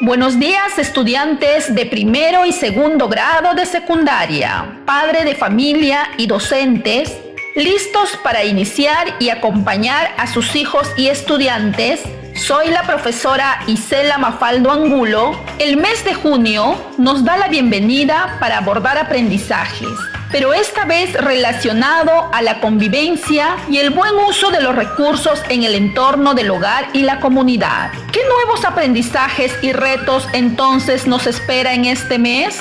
Buenos días, estudiantes de primero y segundo grado de secundaria, padre de familia y docentes, listos para iniciar y acompañar a sus hijos y estudiantes. Soy la profesora Isela Mafaldo Angulo. El mes de junio nos da la bienvenida para abordar aprendizajes, pero esta vez relacionado a la convivencia y el buen uso de los recursos en el entorno del hogar y la comunidad. ¿Qué nuevos aprendizajes y retos entonces nos espera en este mes?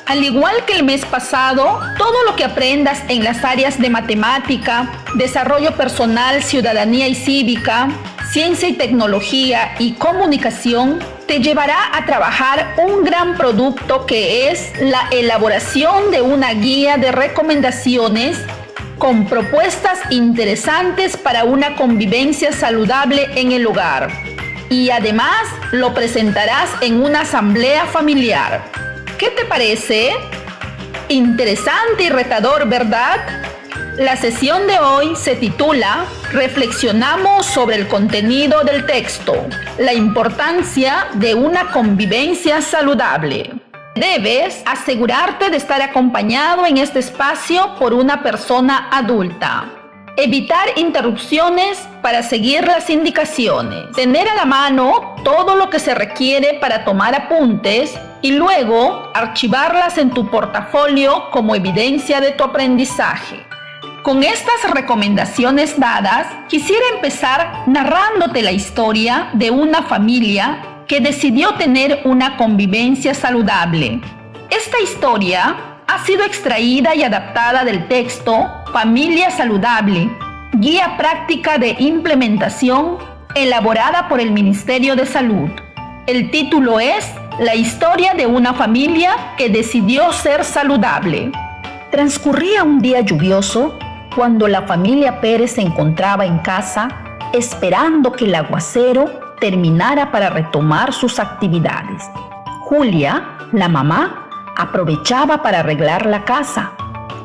Al igual que el mes pasado, todo lo que aprendas en las áreas de matemática, desarrollo personal, ciudadanía y cívica, ciencia y tecnología y comunicación, te llevará a trabajar un gran producto que es la elaboración de una guía de recomendaciones con propuestas interesantes para una convivencia saludable en el hogar. Y además lo presentarás en una asamblea familiar. ¿Qué te parece? Interesante y retador, ¿verdad? La sesión de hoy se titula Reflexionamos sobre el contenido del texto, la importancia de una convivencia saludable. Debes asegurarte de estar acompañado en este espacio por una persona adulta. Evitar interrupciones para seguir las indicaciones. Tener a la mano todo lo que se requiere para tomar apuntes y luego archivarlas en tu portafolio como evidencia de tu aprendizaje. Con estas recomendaciones dadas, quisiera empezar narrándote la historia de una familia que decidió tener una convivencia saludable. Esta historia ha sido extraída y adaptada del texto Familia Saludable, guía práctica de implementación elaborada por el Ministerio de Salud. El título es La historia de una familia que decidió ser saludable. Transcurría un día lluvioso cuando la familia Pérez se encontraba en casa esperando que el aguacero terminara para retomar sus actividades. Julia, la mamá, aprovechaba para arreglar la casa,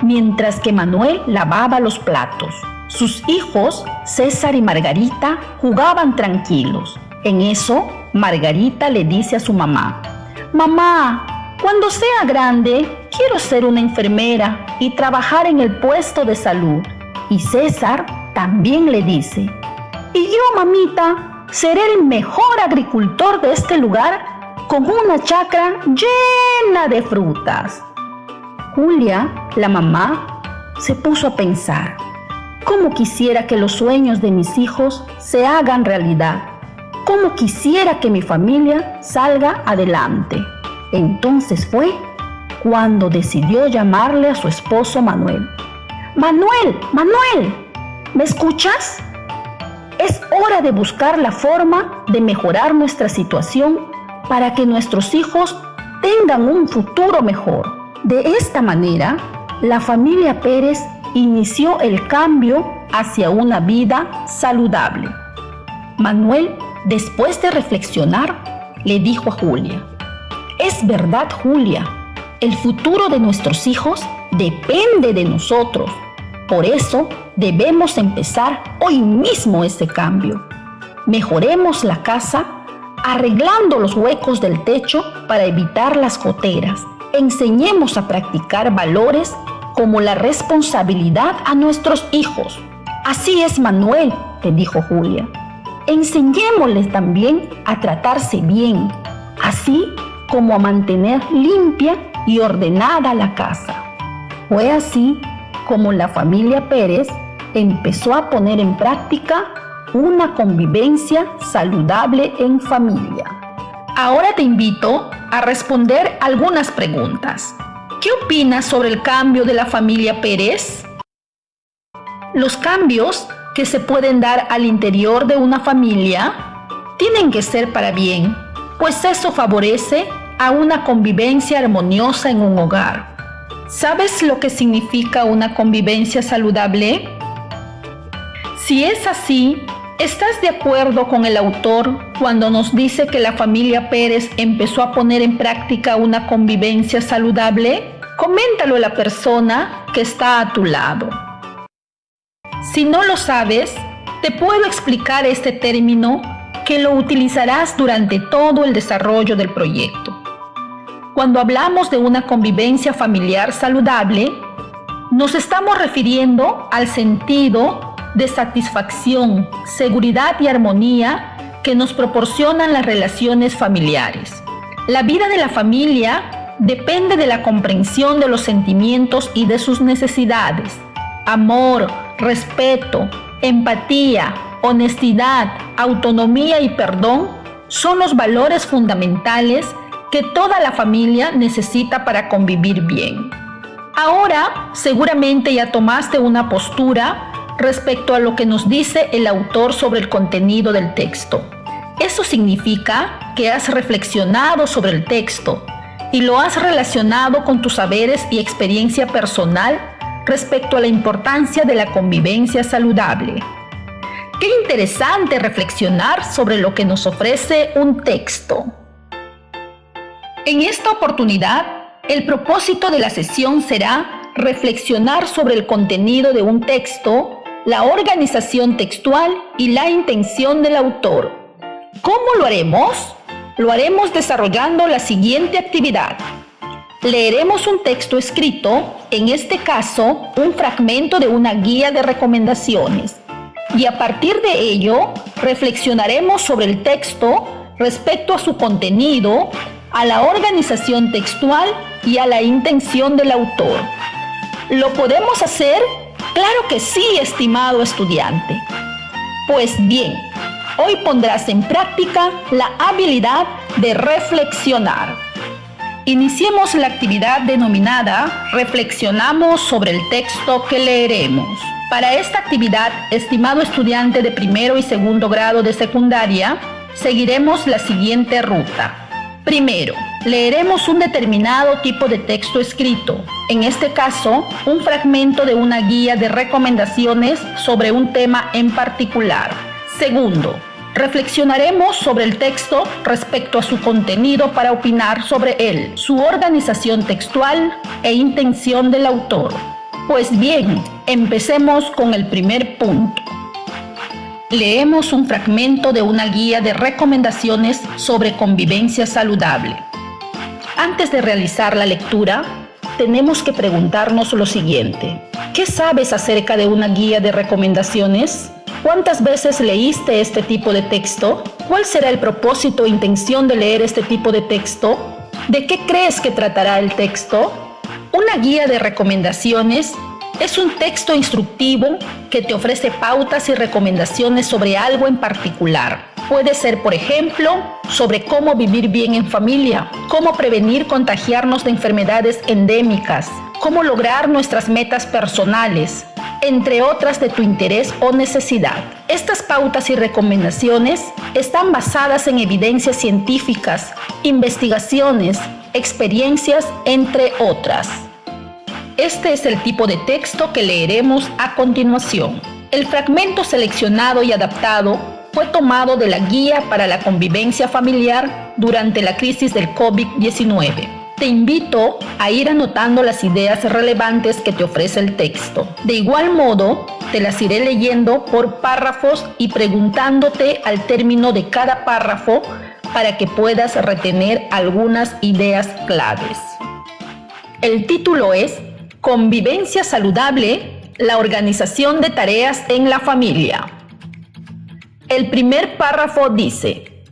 mientras que Manuel lavaba los platos. Sus hijos, César y Margarita, jugaban tranquilos. En eso, Margarita le dice a su mamá: «Mamá, cuando sea grande, quiero ser una enfermera y trabajar en el puesto de salud». Y César también le dice: «Y yo, mamita, seré el mejor agricultor de este lugar con una chacra llena de frutas». Julia, la mamá, se puso a pensar: «¿Cómo quisiera que los sueños de mis hijos se hagan realidad? ¿Cómo quisiera que mi familia salga adelante?». Entonces fue cuando decidió llamarle a su esposo Manuel. «Manuel, ¿me escuchas? Es hora de buscar la forma de mejorar nuestra situación para que nuestros hijos tengan un futuro mejor». De esta manera, la familia Pérez inició el cambio hacia una vida saludable. Manuel, después de reflexionar, le dijo a Julia: «Es verdad, Julia, el futuro de nuestros hijos depende de nosotros. Por eso debemos empezar hoy mismo ese cambio. Mejoremos la casa arreglando los huecos del techo para evitar las goteras. Enseñemos a practicar valores como la responsabilidad a nuestros hijos». «Así es, Manuel», le dijo Julia. «Enseñémosles también a tratarse bien, así como a mantener limpia y ordenada la casa». Fue así como la familia Pérez empezó a poner en práctica una convivencia saludable en familia. Ahora te invito a responder algunas preguntas. ¿Qué opinas sobre el cambio de la familia Pérez? Los cambios que se pueden dar al interior de una familia tienen que ser para bien, pues eso favorece a una convivencia armoniosa en un hogar. ¿Sabes lo que significa una convivencia saludable? Si es así, ¿estás de acuerdo con el autor cuando nos dice que la familia Pérez empezó a poner en práctica una convivencia saludable? Coméntalo a la persona que está a tu lado. Si no lo sabes, te puedo explicar este término que lo utilizarás durante todo el desarrollo del proyecto. Cuando hablamos de una convivencia familiar saludable, nos estamos refiriendo al sentido de satisfacción, seguridad y armonía que nos proporcionan las relaciones familiares. La vida de la familia depende de la comprensión de los sentimientos y de sus necesidades. Amor, respeto, empatía, honestidad, autonomía y perdón son los valores fundamentales que toda la familia necesita para convivir bien. Ahora, seguramente ya tomaste una postura respecto a lo que nos dice el autor sobre el contenido del texto. Eso significa que has reflexionado sobre el texto y lo has relacionado con tus saberes y experiencia personal respecto a la importancia de la convivencia saludable. Qué interesante reflexionar sobre lo que nos ofrece un texto. En esta oportunidad, el propósito de la sesión será reflexionar sobre el contenido de un texto, la organización textual y la intención del autor. ¿Cómo lo haremos? Lo haremos desarrollando la siguiente actividad. Leeremos un texto escrito, en este caso, un fragmento de una guía de recomendaciones, y a partir de ello, reflexionaremos sobre el texto respecto a su contenido, a la organización textual y a la intención del autor. ¿Lo podemos hacer? Claro que sí, estimado estudiante. Pues bien, hoy pondrás en práctica la habilidad de reflexionar. Iniciemos la actividad denominada Reflexionamos sobre el texto que leeremos. Para esta actividad, estimado estudiante de primero y segundo grado de secundaria, seguiremos la siguiente ruta. Primero, leeremos un determinado tipo de texto escrito, en este caso, un fragmento de una guía de recomendaciones sobre un tema en particular. Segundo, reflexionaremos sobre el texto respecto a su contenido para opinar sobre él, su organización textual e intención del autor. Pues bien, empecemos con el primer punto. Leemos un fragmento de una guía de recomendaciones sobre convivencia saludable. Antes de realizar la lectura, tenemos que preguntarnos lo siguiente. ¿Qué sabes acerca de una guía de recomendaciones? ¿Cuántas veces leíste este tipo de texto? ¿Cuál será el propósito e intención de leer este tipo de texto? ¿De qué crees que tratará el texto? Una guía de recomendaciones es un texto instructivo que te ofrece pautas y recomendaciones sobre algo en particular. Puede ser, por ejemplo, sobre cómo vivir bien en familia, cómo prevenir contagiarnos de enfermedades endémicas, cómo lograr nuestras metas personales, entre otras de tu interés o necesidad. Estas pautas y recomendaciones están basadas en evidencias científicas, investigaciones, experiencias, entre otras. Este es el tipo de texto que leeremos a continuación. El fragmento seleccionado y adaptado fue tomado de la Guía para la Convivencia Familiar durante la crisis del COVID-19. Te invito a ir anotando las ideas relevantes que te ofrece el texto. De igual modo, te las iré leyendo por párrafos y preguntándote al término de cada párrafo para que puedas retener algunas ideas claves. El título es Convivencia saludable, la organización de tareas en la familia. El primer párrafo dice: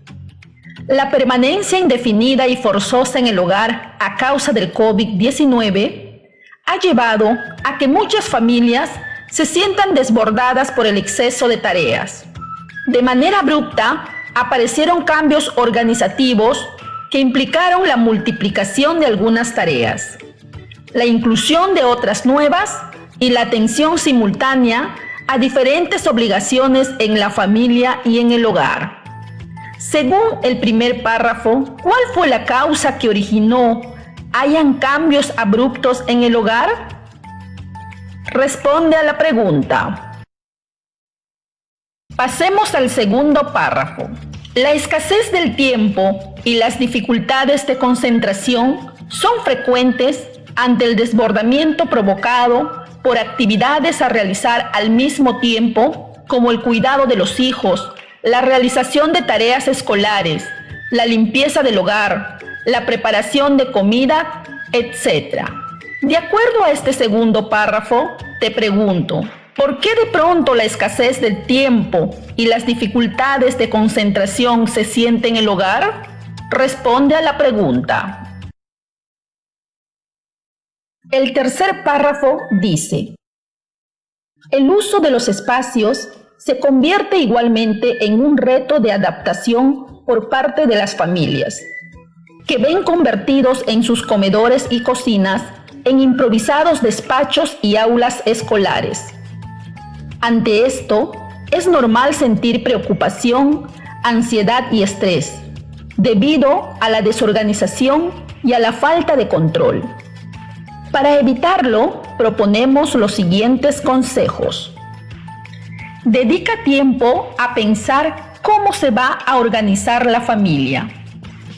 la permanencia indefinida y forzosa en el hogar a causa del COVID-19 ha llevado a que muchas familias se sientan desbordadas por el exceso de tareas. De manera abrupta, aparecieron cambios organizativos que implicaron la multiplicación de algunas tareas, la inclusión de otras nuevas y la atención simultánea a diferentes obligaciones en la familia y en el hogar. Según el primer párrafo, ¿cuál fue la causa que originó hayan cambios abruptos en el hogar? Responde a la pregunta. Pasemos al segundo párrafo. La escasez del tiempo y las dificultades de concentración son frecuentes ante el desbordamiento provocado por actividades a realizar al mismo tiempo, como el cuidado de los hijos, la realización de tareas escolares, la limpieza del hogar, la preparación de comida, etc. De acuerdo a este segundo párrafo, te pregunto, ¿por qué de pronto la escasez del tiempo y las dificultades de concentración se sienten en el hogar? Responde a la pregunta. El tercer párrafo dice: el uso de los espacios se convierte igualmente en un reto de adaptación por parte de las familias, que ven convertidos en sus comedores y cocinas en improvisados despachos y aulas escolares. Ante esto, es normal sentir preocupación, ansiedad y estrés, debido a la desorganización y a la falta de control. Para evitarlo, proponemos los siguientes consejos. Dedica tiempo a pensar cómo se va a organizar la familia.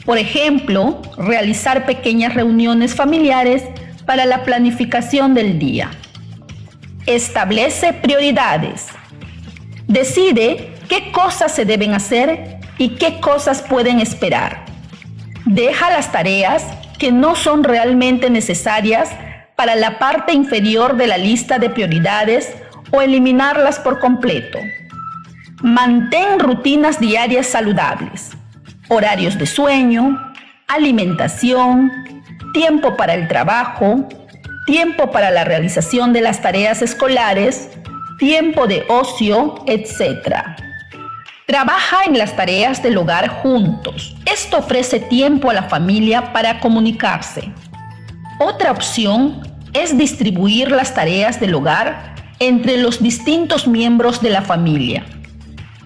Por ejemplo, realizar pequeñas reuniones familiares para la planificación del día. Establece prioridades. Decide qué cosas se deben hacer y qué cosas pueden esperar. Deja las tareas que no son realmente necesarias para la parte inferior de la lista de prioridades o eliminarlas por completo. Mantén rutinas diarias saludables, horarios de sueño, alimentación, tiempo para el trabajo, tiempo para la realización de las tareas escolares, tiempo de ocio, etc. Trabaja en las tareas del hogar juntos. Esto ofrece tiempo a la familia para comunicarse. Otra opción es distribuir las tareas del hogar entre los distintos miembros de la familia,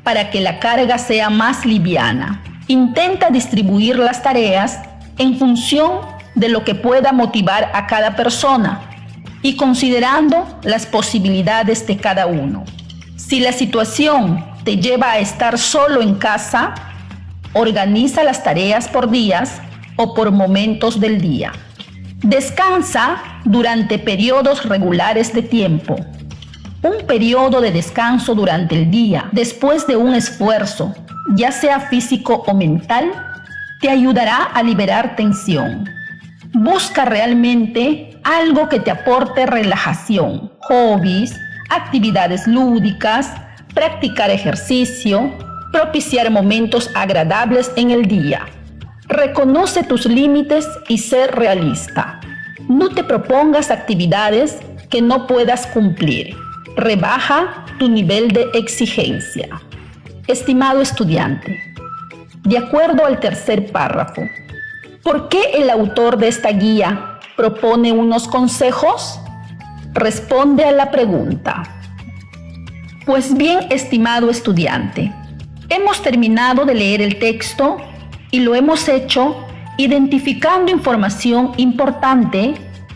para que la carga sea más liviana. Intenta distribuir las tareas en función de lo que pueda motivar a cada persona y considerando las posibilidades de cada uno. Si la situación te lleva a estar solo en casa, organiza las tareas por días o por momentos del día. Descansa durante periodos regulares de tiempo. Un periodo de descanso durante el día, después de un esfuerzo, ya sea físico o mental, te ayudará a liberar tensión. Busca realmente algo que te aporte relajación, hobbies, actividades lúdicas, practicar ejercicio, propiciar momentos agradables en el día. Reconoce tus límites y sé realista. No te propongas actividades que no puedas cumplir. Rebaja tu nivel de exigencia. Estimado estudiante, de acuerdo al tercer párrafo, ¿por qué el autor de esta guía propone unos consejos? Responde a la pregunta. Pues bien, estimado estudiante, hemos terminado de leer el texto y lo hemos hecho identificando información importante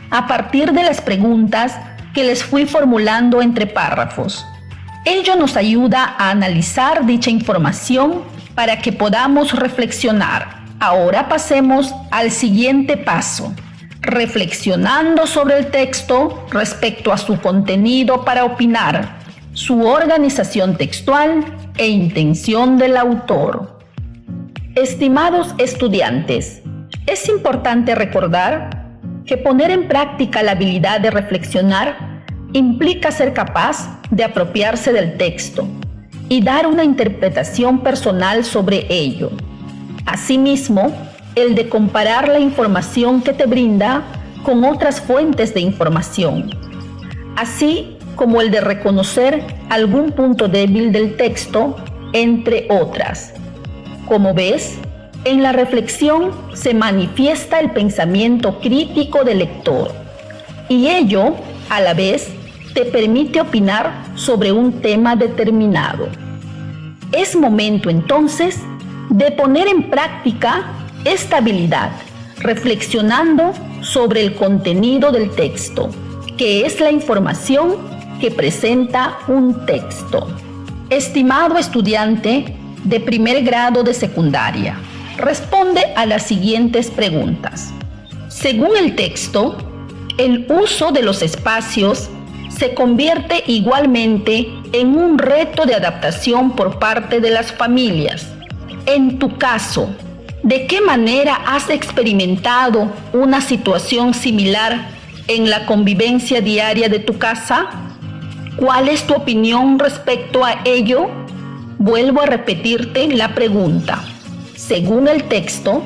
a partir de las preguntas que les fui formulando entre párrafos. Ello nos ayuda a analizar dicha información para que podamos reflexionar. Ahora pasemos al siguiente paso, reflexionando sobre el texto respecto a su contenido para opinar, su organización textual e intención del autor. Estimados estudiantes, es importante recordar que poner en práctica la habilidad de reflexionar implica ser capaz de apropiarse del texto y dar una interpretación personal sobre ello. Asimismo, el de comparar la información que te brinda con otras fuentes de información, así como el de reconocer algún punto débil del texto, entre otras. Como ves, en la reflexión se manifiesta el pensamiento crítico del lector, y ello, a la vez, te permite opinar sobre un tema determinado. Es momento entonces de poner en práctica esta habilidad, reflexionando sobre el contenido del texto, que es la información que presenta un texto. Estimado estudiante de primer grado de secundaria, responde a las siguientes preguntas. Según el texto, el uso de los espacios se convierte igualmente en un reto de adaptación por parte de las familias. En tu caso, ¿de qué manera has experimentado una situación similar en la convivencia diaria de tu casa? ¿Cuál es tu opinión respecto a ello? Vuelvo a repetirte la pregunta. Según el texto,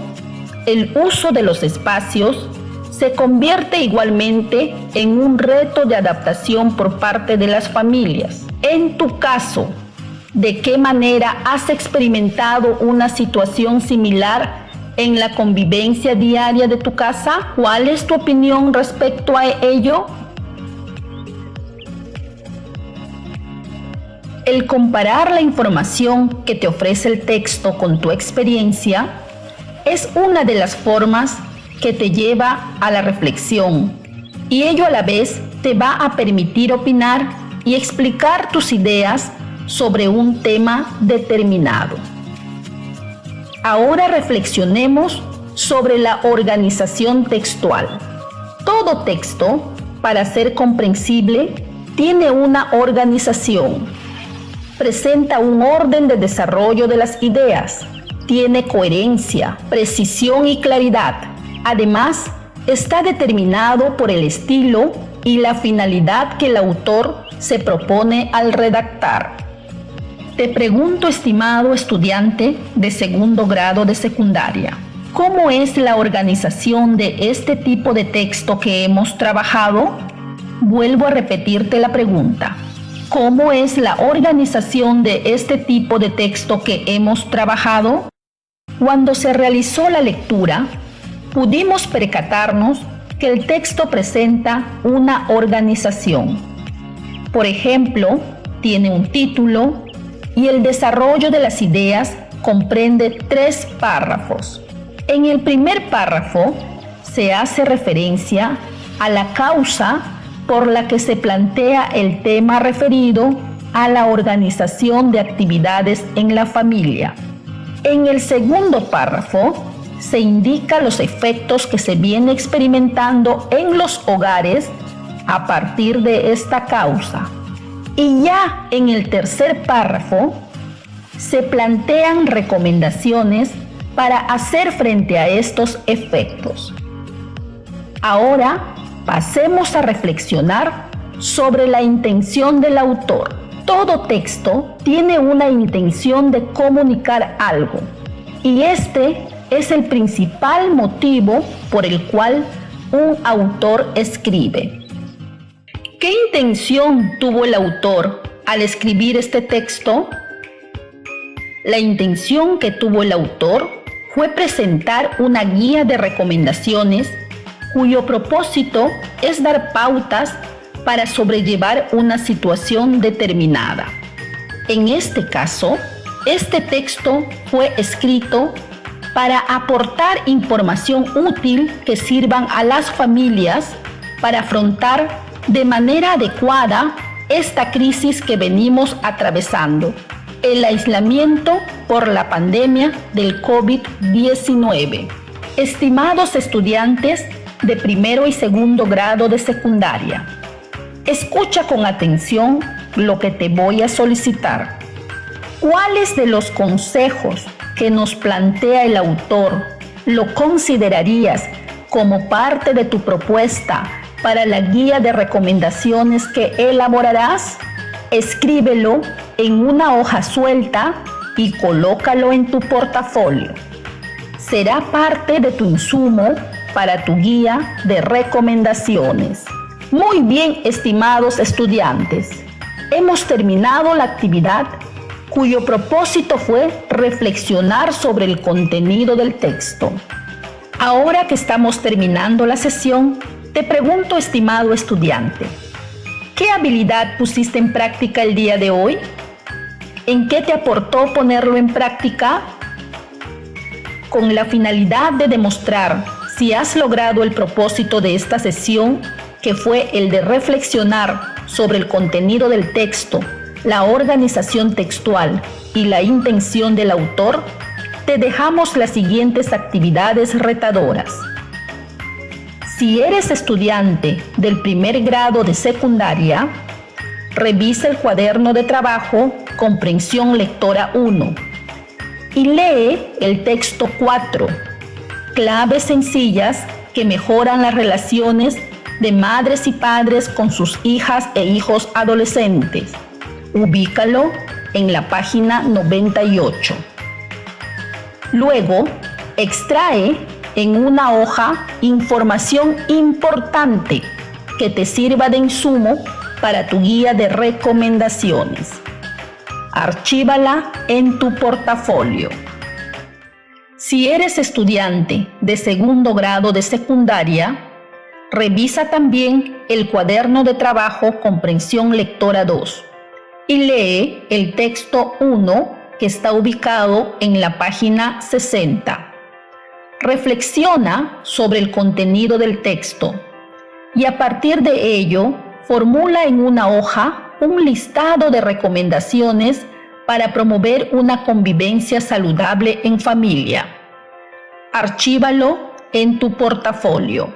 el uso de los espacios se convierte igualmente en un reto de adaptación por parte de las familias. En tu caso, ¿de qué manera has experimentado una situación similar en la convivencia diaria de tu casa? ¿Cuál es tu opinión respecto a ello? El comparar la información que te ofrece el texto con tu experiencia es una de las formas que te lleva a la reflexión, y ello a la vez te va a permitir opinar y explicar tus ideas sobre un tema determinado. Ahora reflexionemos sobre la organización textual. Todo texto, para ser comprensible, tiene una organización. Presenta un orden de desarrollo de las ideas. Tiene coherencia, precisión y claridad. Además, está determinado por el estilo y la finalidad que el autor se propone al redactar. Te pregunto, estimado estudiante de segundo grado de secundaria, ¿cómo es la organización de este tipo de texto que hemos trabajado? Vuelvo a repetirte la pregunta. ¿Cómo es la organización de este tipo de texto que hemos trabajado? Cuando se realizó la lectura, pudimos percatarnos que el texto presenta una organización. Por ejemplo, tiene un título y el desarrollo de las ideas comprende 3 párrafos. En el primer párrafo se hace referencia a la causa por la que se plantea el tema referido a la organización de actividades en la familia. En el segundo párrafo se indica los efectos que se viene experimentando en los hogares a partir de esta causa. Y ya en el tercer párrafo se plantean recomendaciones para hacer frente a estos efectos. Ahora pasemos a reflexionar sobre la intención del autor. Todo texto tiene una intención de comunicar algo, y este es el principal motivo por el cual un autor escribe. ¿Qué intención tuvo el autor al escribir este texto? La intención que tuvo el autor fue presentar una guía de recomendaciones cuyo propósito es dar pautas para sobrellevar una situación determinada. En este caso, este texto fue escrito para aportar información útil que sirvan a las familias para afrontar de manera adecuada esta crisis que venimos atravesando, el aislamiento por la pandemia del COVID-19. Estimados estudiantes de primero y segundo grado de secundaria, escucha con atención lo que te voy a solicitar. ¿Cuáles de los consejos que nos plantea el autor lo considerarías como parte de tu propuesta para la guía de recomendaciones que elaborarás? Escríbelo en una hoja suelta y colócalo en tu portafolio. Será parte de tu insumo para tu guía de recomendaciones. Muy bien, estimados estudiantes, hemos terminado la actividad cuyo propósito fue reflexionar sobre el contenido del texto. Ahora que estamos terminando la sesión, te pregunto, estimado estudiante, ¿qué habilidad pusiste en práctica el día de hoy? ¿En qué te aportó ponerlo en práctica? Con la finalidad de demostrar si has logrado el propósito de esta sesión, que fue el de reflexionar sobre el contenido del texto, la organización textual y la intención del autor, te dejamos las siguientes actividades retadoras. Si eres estudiante del primer grado de secundaria, revisa el cuaderno de trabajo Comprensión Lectora 1 y lee el texto 4, Claves sencillas que mejoran las relaciones de madres y padres con sus hijas e hijos adolescentes. Ubícalo en la página 98. Luego, extrae en una hoja información importante que te sirva de insumo para tu guía de recomendaciones. Archívala en tu portafolio. Si eres estudiante de segundo grado de secundaria, revisa también el cuaderno de trabajo Comprensión Lectora 2 y lee el texto 1 que está ubicado en la página 60. Reflexiona sobre el contenido del texto y a partir de ello formula en una hoja un listado de recomendaciones para promover una convivencia saludable en familia. Archívalo en tu portafolio.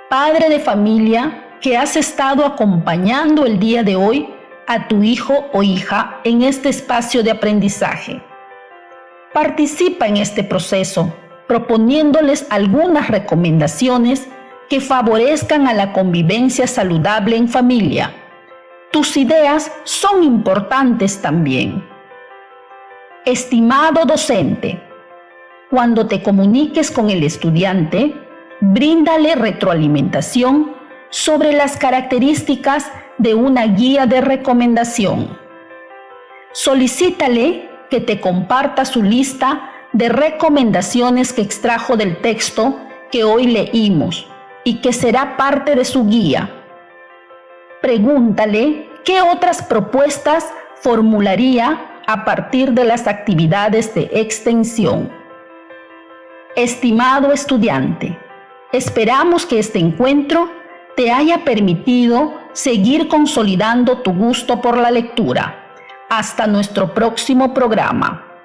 Padre de familia que has estado acompañando el día de hoy a tu hijo o hija en este espacio de aprendizaje. Participa en este proceso, proponiéndoles algunas recomendaciones que favorezcan a la convivencia saludable en familia. Tus ideas son importantes también. Estimado docente, cuando te comuniques con el estudiante, bríndale retroalimentación sobre las características de una guía de recomendación. Solicítale que te comparta su lista de recomendaciones que extrajo del texto que hoy leímos y que será parte de su guía. Pregúntale qué otras propuestas formularía a partir de las actividades de extensión. Estimado estudiante, esperamos que este encuentro te haya permitido seguir consolidando tu gusto por la lectura. Hasta nuestro próximo programa.